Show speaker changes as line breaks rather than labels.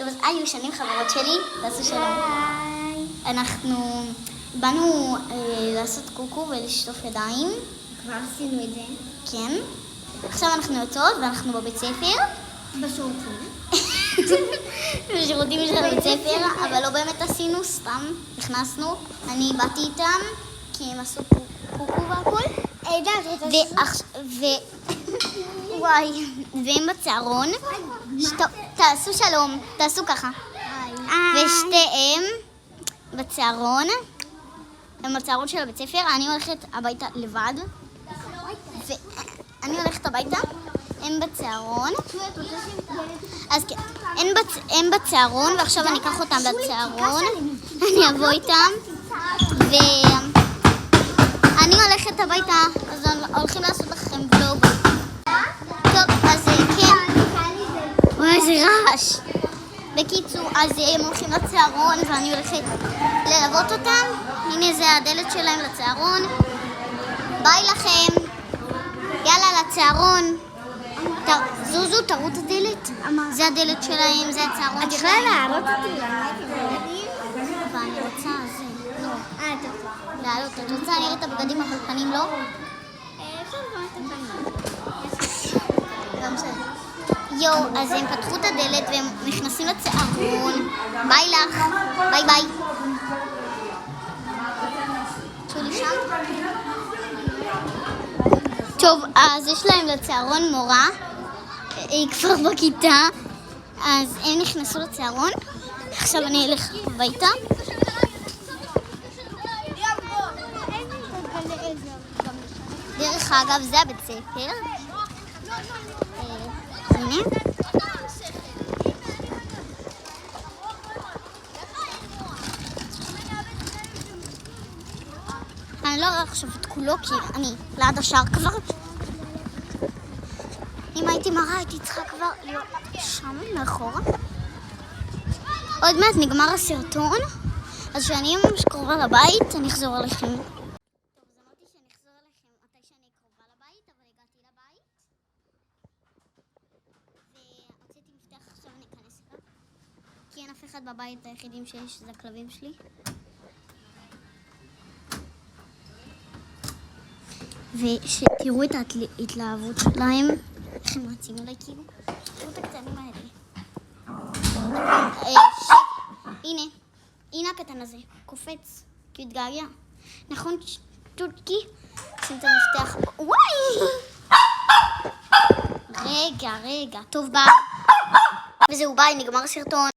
טוב, אז היו שנים חברות שלי, תעשו שלום.
היי.
אנחנו באנו לעשות קוקו ולשטוף ידיים.
כבר עשינו את זה.
כן. עכשיו אנחנו יוצאות ואנחנו בבית ספר.
בשירותים.
בשירותים של בית ספר, אבל לא באמת עשינו, סתם נכנסנו. אני באתי איתם, כי הם עשו קוקו והכל. וואי, והם בצהרון. תעשו שלום, תעשו ככה. ושתיהם בצהרון. הם בצהרון של הבית ספר, אני הולכת הביתה לבד. ואני הולכת הביתה, הם בצהרון. אז כן, הם בצהרון, ועכשיו אני אקח אותם לצהרון. אני אבוא איתם. ואני הולכת הביתה, אז הולכים לעשות לכם ולוג. טוב, אז כן. וואי, איזה רעש. בקיצור, אז הם הולכים לצהרון, ואני הולכת ללוות אותם. הנה זה הדלת שלהם לצהרון. ביי לכם. יאללה, לצהרון. זוזו, תראו את הדלת. זה הדלת שלהם, זה הצהרון
את
שלהם.
יכולה להראות אותי
ואני רוצה, זה, לא.
את יכולה.
לעלות, את רוצה לראות את הבגדים, אבל פנים לא?
אפשר לראות את הפנים.
גם בסדר. יואו, אז הם פתחו את הדלת והם נכנסים לצהרון. ביי לך. ביי ביי. שולי שם? טוב, אז יש להם לצהרון מורה. היא כבר בכיתה. אז הם נכנסו לצהרון. עכשיו אני אלך הביתה. דרך אגב, זה הבית ספר. הנה. אני לא אראה עכשיו את כולו כי אני ליד השער כבר. אם הייתי מראה הייתי צריכה כבר להיות שם מאחורה. עוד מעט נגמר הסרטון, אז כשאני ממש קרובה לבית אני אחזור אליכם. טוב, אז אמרתי שאני אחזור אליכם מתי שאני קרובה לבית, אבל הגעתי לבית. והוצאתי מפתח, עכשיו אני אכנס אליו. כי אין אף אחד בבית, היחידים שיש זה הכלבים שלי. ושתראו את ההתלהבות שלהם. איך הם רצים אליי כאילו. תראו את הקטנים האלה. הנה הקטן הזה, קופץ, כי הוא התגעגע. נכון, טוטקי? שים את המפתח. וואי! רגע, טוב ביי. וזהו ביי, נגמר הסרטון.